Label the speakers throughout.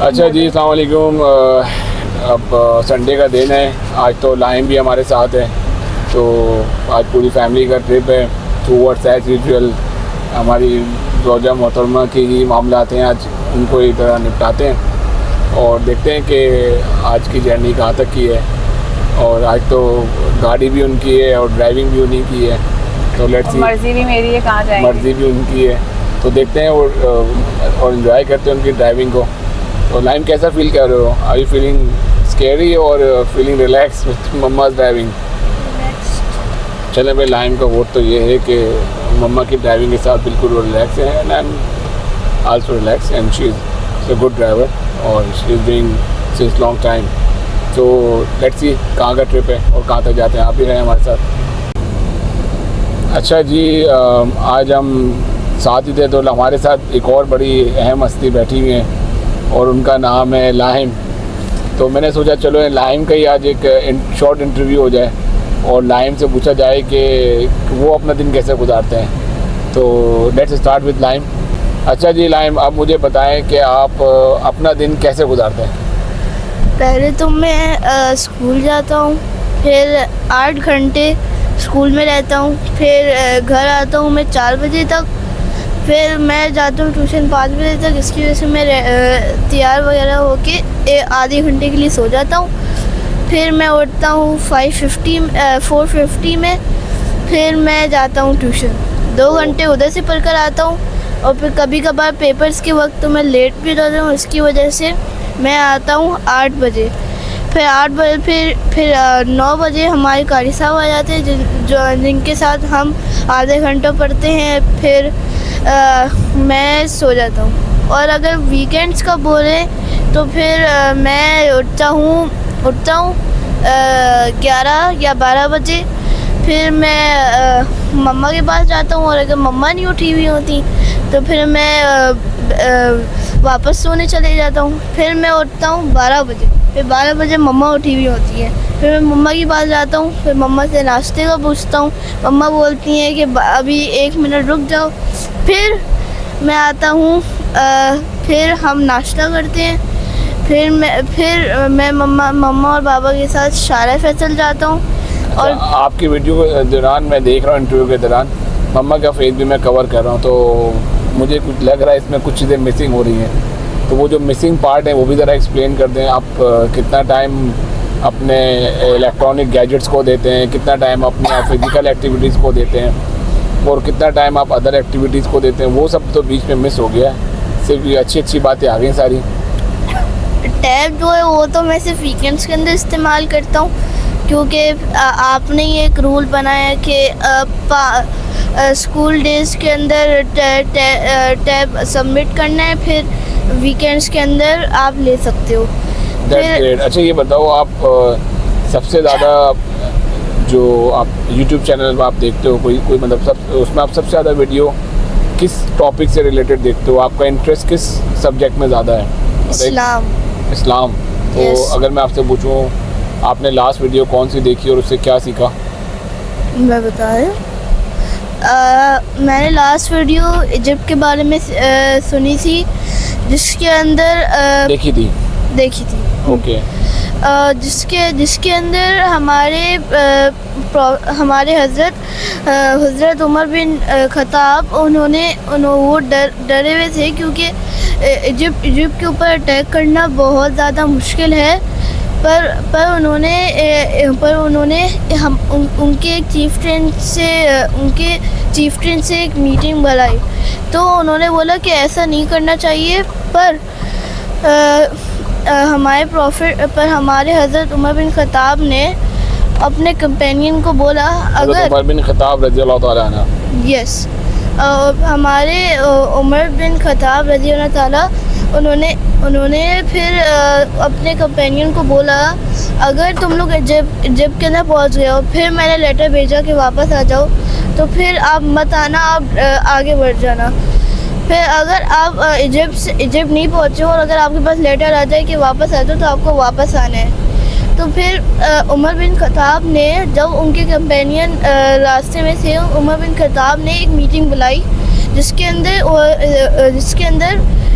Speaker 1: अच्छा जी, अस्सलाम वालेकुम। अब संडे का दिन है, आज तो लाइम भी हमारे साथ है, तो आज पूरी फैमिली का ट्रिप है टूवर्ड्स एज यूजुअल। हमारी रोजा मोहतरमा के ही मामला आते हैं, आज उनको एक तरह निपटाते हैं और देखते हैं कि आज की जर्नी कहाँ तक की है। और आज तो गाड़ी भी उनकी है और ड्राइविंग भी उन्हीं की है, तो लेट्स सी।
Speaker 2: मर्जी भी मेरी है, कहाँ जाएंगे।
Speaker 1: मर्जी भी उनकी है, तो देखते हैं और इन्जॉय करते हैं उनकी ड्राइविंग को। तो लाइम कैसा फील कर रहे हो? आर यू फीलिंग स्कैरी और फीलिंग रिलैक्स विद मम्मा's ड्राइविंग? चले भाई, लाइम का वोट तो ये है कि मम्मा की ड्राइविंग के साथ बिल्कुल रिलैक्स है, and I am also relax, and she is a good driver और she is doing since long time. तो लेट्स सी कहाँ का ट्रिप है और कहाँ तक जाते हैं। आप भी रहें हमारे साथ। अच्छा जी, आज हम साथ ही थे, तो हमारे साथ एक और बड़ी अहम हस्ती बैठी हुई है और उनका नाम है लाइम। तो मैंने सोचा चलो लाइम का ही आज एक शॉर्ट इंटरव्यू हो जाए और लाइम से पूछा जाए कि वो अपना दिन कैसे गुजारते हैं। तो लेट्स स्टार्ट विद लाइम। अच्छा जी लाइम, आप मुझे बताएं कि आप अपना दिन कैसे गुजारते हैं?
Speaker 3: पहले तो मैं स्कूल जाता हूँ, फिर 8 घंटे स्कूल में रहता हूँ, फिर घर आता हूँ मैं 4 बजे तक, फिर मैं जाता हूँ ट्यूशन 5 बजे तक। इसकी वजह से मैं तैयार वगैरह होके आधे घंटे के लिए सो जाता हूँ। फिर मैं उठता हूँ 4:50 में, फिर मैं जाता हूँ ट्यूशन। 2 घंटे उधर से पढ़ कर आता हूँ और फिर कभी कभार पेपर्स के वक्त तो मैं लेट भी रहता हूँ, इसकी वजह से मैं आता हूँ 8 बजे। फिर 8 बजे फिर 9 बजे हमारे कारी साहब आ जाते हैं, जिनके साथ हम आधे घंटा पढ़ते हैं, फिर मैं सो जाता हूँ। और अगर वीकेंड्स का बोले तो फिर मैं उठता हूँ 11 या 12 बजे। फिर मैं मम्मा के पास जाता हूँ और अगर मम्मा नहीं उठी हुई होती तो फिर मैं वापस सोने चले जाता हूँ। फिर मैं उठता हूँ 12 बजे, फिर 12 बजे मम्मा उठी हुई होती है, फिर मैं मम्मा के पास जाता हूँ, फिर मम्मा से नाश्ते का पूछता हूँ। मम्मा बोलती हैं कि अभी 1 मिनट रुक जाओ। फिर मैं आता हूँ, फिर हम नाश्ता करते हैं, फिर मैं मम्मा और पापा के साथ शारा फैसल जाता हूँ। और
Speaker 1: आपकी वीडियो के दौरान मैं देख रहा हूँ, इंटरव्यू के दौरान मम्मा का फेस भी मैं कवर कर रहा हूँ, तो मुझे कुछ लग रहा है इसमें कुछ चीज़ें मिसिंग हो रही हैं। तो वो जो मिसिंग पार्ट है वो भी ज़रा एक्सप्लेन कर दें। आप कितना टाइम अपने इलेक्ट्रॉनिक गैजेट्स को देते हैं, कितना टाइम अपने फिज़िकल एक्टिविटीज़ को देते हैं और कितना टाइम आप अदर एक्टिविटीज़ को देते हैं? वो सब तो बीच में मिस हो गया है, सिर्फ ये अच्छी बातें आ गई सारी।
Speaker 3: टैब जो है वो तो मैं सिर्फ वीकेंड्स के अंदर इस्तेमाल करता हूँ, क्योंकि आपने ये एक रूल बनाया है कि स्कूल डेज़ के अंदर टैब सबमिट करना है, फिर वीकेंड्स के अंदर आप ले सकते हो।
Speaker 1: अच्छा ये बताओ, आप सबसे ज़्यादा जो आप YouTube चैनल में आप देखते हो, कोई मतलब उसमें आप सबसे ज़्यादा वीडियो किस टॉपिक से रिलेटेड देखते हो? आपका इंटरेस्ट किस सब्जेक्ट में ज़्यादा है? इस्लाम। तो अगर मैं आपसे पूछूं, आपने लास्ट वीडियो कौन सी देखी और उससे क्या सीखा?
Speaker 3: मैं बताएं, मैंने लास्ट वीडियो इजिप्ट के बारे में सुनी थी, जिसके अंदर देखी थी।
Speaker 1: ओके।
Speaker 3: जिसके अंदर हमारे हज़रत उमर बिन ख़त्ताब उन्होंने वो डरे हुए थे, क्योंकि इजिप्ट के ऊपर अटैक करना बहुत ज़्यादा मुश्किल है। पर उन्होंने उनके चीफ ट्रेन से एक मीटिंग बुलाई, तो उन्होंने बोला कि ऐसा नहीं करना चाहिए। पर हमारे हज़रत उमर बिन ख़त्ताब ने अपने कंपेनियन को बोला, अगर
Speaker 1: उमर बिन ख़त्ताब रज़ियल्लाहु ताला अन्हु,
Speaker 3: यस, हमारे उमर बिन ख़त्ताब रज़ियल्लाहु ताला, उन्होंने फिर अपने कंपेनियन को बोला, अगर तुम लोग इजिप्ट के अंदर पहुंच गए हो, फिर मैंने लेटर भेजा कि वापस आ जाओ, तो फिर आप मत आना, आप आगे बढ़ जाना। फिर अगर आप इजिप्ट नहीं पहुंचे और अगर आपके पास लेटर आ जाए कि वापस आ जाओ, तो आपको वापस आना है। तो फिर उमर बिन ख़त्ताब ने, जब उनके कंपेनियन रास्ते में थे, उमर बिन ख़त्ताब ने एक मीटिंग बुलाई, जिसके अंदर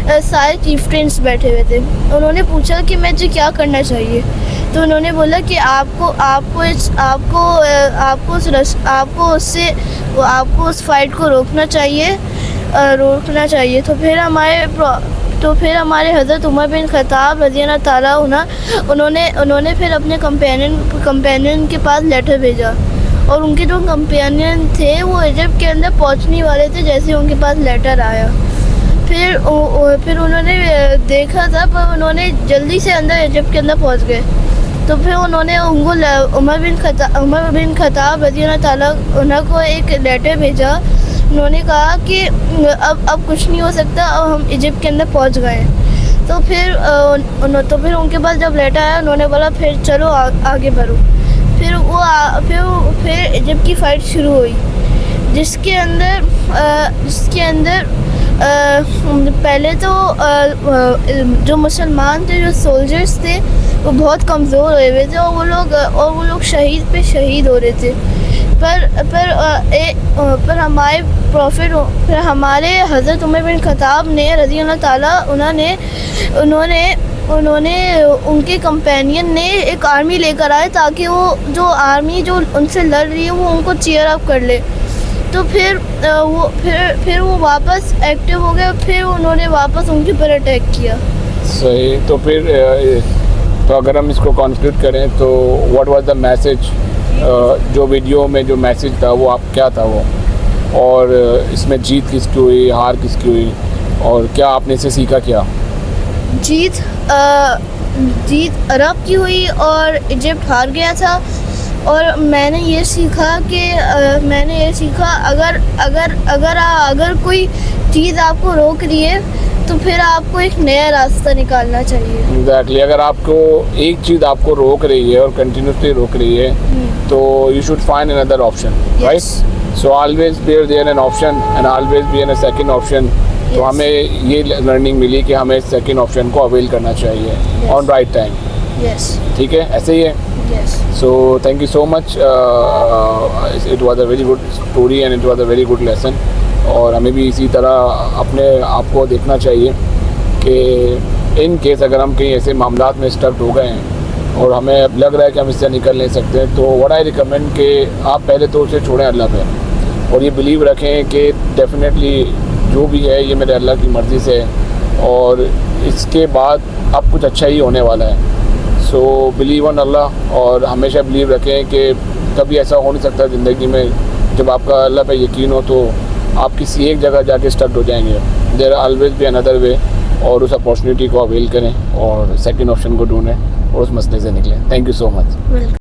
Speaker 3: सारे चीफ्टेंस बैठे हुए थे। उन्होंने पूछा कि मुझे क्या करना चाहिए, तो उन्होंने बोला कि आपको उस फाइट को रोकना चाहिए। तो फिर हमारे हज़रत उमर बिन ख़त्ताब रज़ियल्लाहु ताला उन्होंने फिर अपने कंपेनियन के पास लेटर भेजा, और उनके जो कंपेनियन थे वो इजिप्ट के अंदर पहुंचने वाले थे जैसे उनके पास लेटर आया। फिर उन्होंने देखा था, पर उन्होंने जल्दी से इजिप्ट के अंदर पहुंच गए। तो फिर उन्होंने उनको उमर बिन ख़त्ताब रज़ियल्लाहु ताला उनको एक लेटर भेजा। उन्होंने कहा कि अब कुछ नहीं हो सकता, अब हम इजिप्ट के अंदर पहुंच गए। तो फिर उनके पास जब लेटर आया, उन्होंने बोला फिर चलो आगे बढ़ो। फिर इजिप्ट की फ़ाइट शुरू हुई, जिसके अंदर पहले तो जो मुसलमान थे, जो सोल्जर्स थे, वो बहुत कमज़ोर हुए हुए थे, और वो लोग शहीद हो रहे थे। पर हमारे हज़रत उमर बिन ख़त्ताब ने रज़ियल्लाहु ताला उन्होंने उनके कंपेनियन ने एक आर्मी लेकर आए, ताकि वो जो आर्मी जो उनसे लड़ रही है वो उनको चीयर अप कर ले। तो फिर वो वापस एक्टिव हो गए, फिर उन्होंने वापस उनके ऊपर अटैक किया।
Speaker 1: सही। तो फिर तो अगर हम इसको कंक्लूड करें तो व्हाट वाज द मैसेज, जो वीडियो में जो मैसेज था वो क्या था वो, और इसमें जीत किसकी हुई, हार किसकी हुई, और क्या आपने इसे सीखा? क्या
Speaker 3: जीत अरब की हुई और इजिप्ट हार गया था। और मैंने ये सीखा अगर कोई चीज़ आपको रोक रही है तो फिर आपको एक नया रास्ता निकालना चाहिए।
Speaker 1: एग्जैक्टली। अगर आपको एक चीज़ आपको रोक रही है और कंटिन्यूसली रोक रही है तो you should find another option, right? So always be there an option and always be an a second option. तो हमें ये लर्निंग मिली कि हमें सेकंड ऑप्शन को अवेल करना चाहिए ऑन राइट टाइम। ठीक है, ऐसे ही है। So thank you so much. It was a very good story and it was a very good lesson. और हमें भी इसी तरह अपने आप को देखना चाहिए कि इन केस अगर हम कहीं ऐसे मामलात में स्टक हो गए हैं और हमें लग रहा है कि हम इससे निकल नहीं सकते, तो व्हाट आई रिकमेंड कि आप पहले तो उसे छोड़ें अल्लाह पे, और ये बिलीव रखें कि डेफिनेटली जो भी है ये मेरे अल्लाह की मर्ज़ी से है, और इसके बाद अब कुछ अच्छा ही होने वाला है। सो बिलीव ऑन अल्लाह, और हमेशा बिलीव रखें कि कभी ऐसा हो नहीं सकता ज़िंदगी में जब आपका अल्लाह पे यकीन हो तो आप किसी एक जगह जाके स्टक हो जाएंगे। There always be another way, और उस अपॉर्चुनिटी को अवेल करें और सेकंड ऑप्शन को ढूंढें और उस मसले से निकलें। Thank you so much.